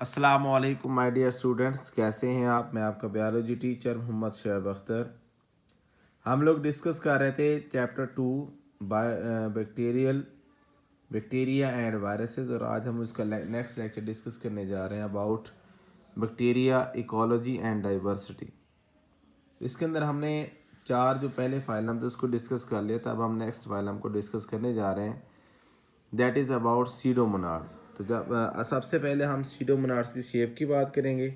अस्सलाम वालेकुम my dear students, कैसे हैं आप। मैं आपका बायोलॉजी टीचर मोहम्मद शुएब अख्तर। हम लोग डिस्कस कर रहे थे chapter 2 bacterial bacteria and viruses, और आज हम उसका नेक्स्ट लेक्चर डिस्कस करने जा रहे हैं about bacteria ecology and diversity. इसके अंदर हमने चार जो पहले फाइलम थे उसको डिस्कस कर लिया था। अब हम नेक्स्ट फाइलम को डिस्कस करने जा रहे हैं, दैट इज़ अबाउट सीडोमोनाड्स। तो जब सबसे पहले हम सीडोमोनाड्स की शेप की बात करेंगे।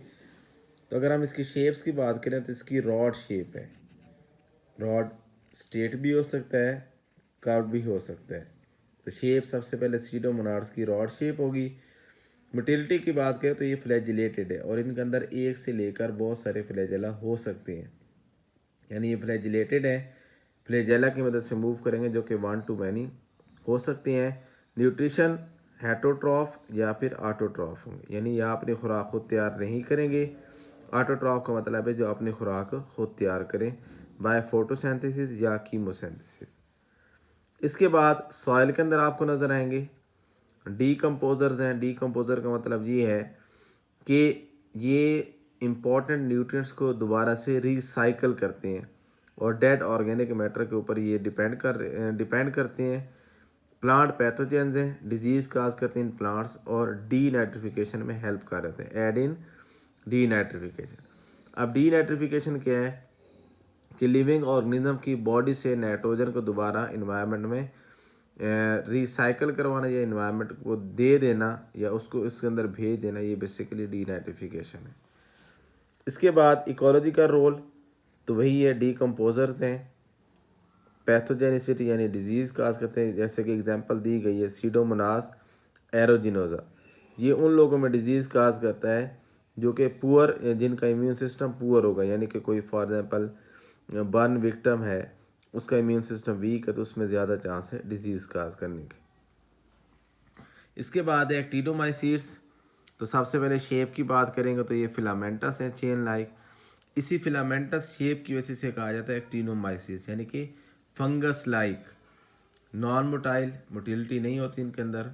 तो अगर हम इसकी शेप्स की बात करें तो इसकी रॉड शेप है। रॉड स्ट्रेट भी हो सकता है, कर्व भी हो सकता है। तो शेप सबसे पहले सीडोमोनाड्स की रॉड शेप होगी। मोटिलिटी की बात करें तो ये फ्लैजिलेटेड है और इनके अंदर एक से लेकर बहुत सारे फ्लैजेला हो सकते हैं, यानी ये फ्लैजिलेटेड है। फ्लैजेला की मदद से मूव करेंगे जो कि 1 to many हो सकते हैं। न्यूट्रिशन हेटरोट्रॉफ या फिर ऑटोट्रॉफ होंगे, यानी या अपनी खुराक खुद तैयार नहीं करेंगे। ऑटोट्रॉफ का मतलब है जो अपनी खुराक खुद तैयार करें बाय फोटोसिंथेसिस या कीमोसिंथेसिस। इसके बाद सॉइल के अंदर आपको नज़र आएंगे डीकम्पोजर्स हैं। डीकम्पोजर का मतलब ये है कि ये इम्पोर्टेंट न्यूट्रिएंट्स को दोबारा से रिसाइकल करते हैं और डेड ऑर्गेनिक मैटर के ऊपर ये डिपेंड करते हैं। प्लांट पैथोजेंस हैं, डिजीज़ काज करते हैं इन प्लांट्स, और डी नाइट्रिफिकेशन में हेल्प कर रहे हैं, एड इन डी नाइट्रिफिकेशन। अब डी नाइट्रिफिकेशन क्या है कि लिविंग ऑर्गेनिज्म की बॉडी से नाइट्रोजन को दोबारा इन्वायरमेंट में रिसाइकल करवाना या इन्वायरमेंट को दे देना या उसको इसके अंदर भेज देना, ये बेसिकली डी नाइट्रिफिकेशन है। इसके बाद इकोलॉजी का रोल तो वही है, डीकम्पोजर्स हैं। पैथोजेनिसिटी यानी डिजीज़ काज करते हैं, जैसे कि एग्जांपल दी गई है सीडोमोनास एरोजिनोजा। ये उन लोगों में डिजीज़ काज करता है जो कि पुअर, जिनका इम्यून सिस्टम पुअर होगा, यानी कि कोई फॉर एग्जांपल बर्न विक्टिम है, उसका इम्यून सिस्टम वीक है तो उसमें ज़्यादा चांस है डिजीज़ काज करने के। इसके बाद है एक्टिनोमाइसीट्स। तो सबसे पहले शेप की बात करेंगे तो ये फिलामेंटस है, चेन लाइक। इसी फिलामेंटस शेप की वजह से कहा जाता है एक्टिनोमाइसीट्स, यानी कि fungus like. Non motile, motility नहीं होती इनके अंदर।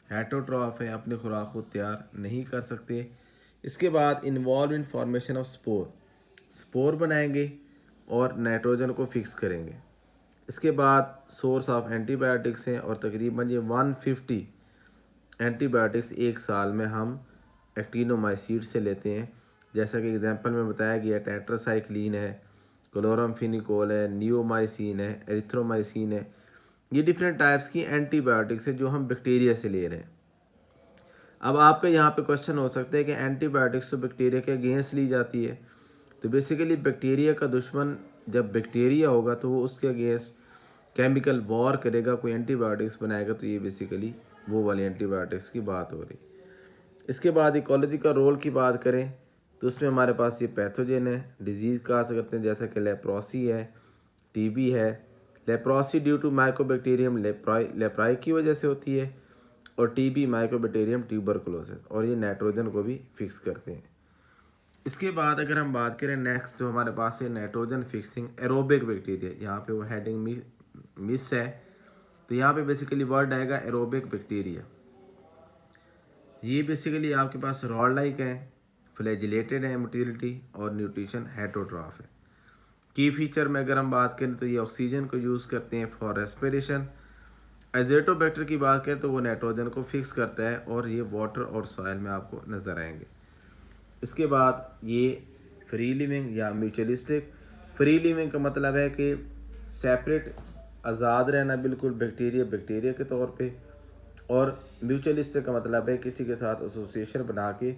हेटरोट्रॉफ है, अपनी खुराक खुद तैयार नहीं कर सकते। इसके बाद involve in formation of spore, spore बनाएंगे और नाइट्रोजन को फिक्स करेंगे। इसके बाद सोर्स ऑफ एंटीबायोटिक्स हैं और तकरीबन ये 150 एंटीबायोटिक्स एक साल में हम एक्टिनोमाइसीट से लेते हैं। जैसा कि एग्जांपल में बताया गया, टेट्रासाइक्लिन है, क्लोरामफेनिकोल है, नियोमाइसिन है, एरिथ्रोमाइसिन है। ये डिफरेंट टाइप्स की एंटीबायोटिक्स है जो हम बैक्टीरिया से ले रहे हैं। अब आपका यहाँ पे क्वेश्चन हो सकता है कि एंटीबायोटिक्स तो बैक्टीरिया के अगेंस्ट ली जाती है। तो बेसिकली बैक्टीरिया का दुश्मन जब बैक्टीरिया होगा तो वो उसके अगेंस्ट केमिकल वॉर करेगा, कोई एंटीबायोटिक्स बनाएगा, तो ये बेसिकली वो वाली एंटीबायोटिक्स की बात हो रही। इसके बाद इकोलॉजी का रोल की बात करें तो उसमें हमारे पास ये पैथोजेन है, डिजीज़ काज करते हैं, जैसा कि लेप्रोसी है, टीबी है। Leprosy due to mycobacterium leprae की वजह से होती है, और टीबी माइकोबैक्टीरियम ट्यूबरकुलोसिस, और ये नाइट्रोजन को भी फिक्स करते हैं। इसके बाद अगर हम बात करें नेक्स्ट, जो हमारे पास है नाइट्रोजन फिक्सिंग एरोबिक बैक्टीरिया। यहाँ पे वो हेडिंग मिस है, तो यहाँ पे बेसिकली वर्ड आएगा एरोबिक बैक्टीरिया। ये बेसिकली आपके पास रॉड लाइक है, फ्लैजिलेटेड है, मोटिलिटी और न्यूट्रिशन हेटरोट्रॉफ है। की फीचर में अगर हम बात करें तो ये ऑक्सीजन को यूज़ करते हैं फॉर रेस्पिरेशन। एजेटोबैक्टर की बात करें तो वो नाइट्रोजन को फिक्स करता है और ये वाटर और सॉइल में आपको नज़र आएंगे। इसके बाद ये फ्री लिविंग या म्यूचुअलिस्टिक। फ्री लिविंग का मतलब है कि सेपरेट, आज़ाद रहना बिल्कुल बैक्टीरिया के तौर पे, और म्यूचुअलिस्टिक का मतलब है किसी के साथ एसोसिएशन बना के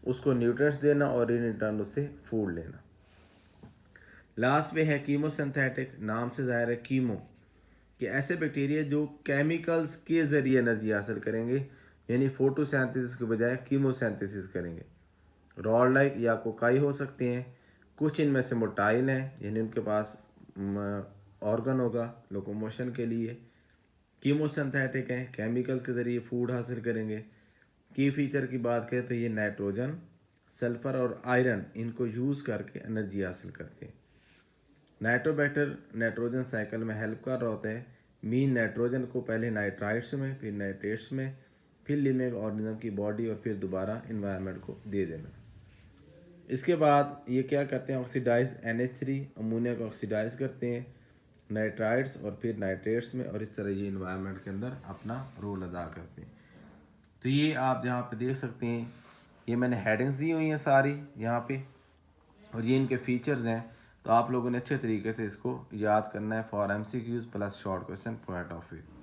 उसको न्यूट्रिएंट्स देना और इन रिटर्न उससे फूड लेना। लास्ट में है कीमोसिंथेटिक। नाम से ज़ाहिर है कीमो, कि ऐसे बैक्टीरिया जो केमिकल्स के ज़रिए एनर्जी हासिल करेंगे, यानी फोटोसिंथेसिस के बजाय कीमोसिंथेसिस करेंगे। रॉड लाइक या कोकाई हो सकते हैं। कुछ इनमें से मोटाइल हैं, यानी उनके पास ऑर्गन होगा लोकोमोशन के लिए। कीमोसिंथेटिक हैं, केमिकल्स के ज़रिए फूड हासिल करेंगे। की फीचर की बात करें तो ये नाइट्रोजन, सल्फ़र और आयरन इनको यूज़ करके एनर्जी हासिल करते हैं। नाइट्रोबैक्टर नाइट्रोजन साइकिल में हेल्प कर रहा होता है। मीन नाइट्रोजन को पहले नाइट्राइट्स में, फिर नाइट्रेट्स में, फिर लिविंग ऑर्गेनिज्म की बॉडी और फिर दोबारा इन्वायरमेंट को दे देना। इसके बाद ये क्या करते हैं, ऑक्सीडाइज NH3 अमोनिया को ऑक्सीडाइज करते हैं नाइट्राइड्स और फिर नाइट्रेट्स में, और इस तरह ये इन्वायरमेंट के अंदर अपना रोल अदा करते हैं। तो ये आप यहाँ पे देख सकते हैं, ये मैंने हेडिंग्स दी हुई हैं सारी यहाँ पे, और ये इनके फीचर्स हैं। तो आप लोगों ने अच्छे तरीके से इसको याद करना है for MCQs plus short question point of view.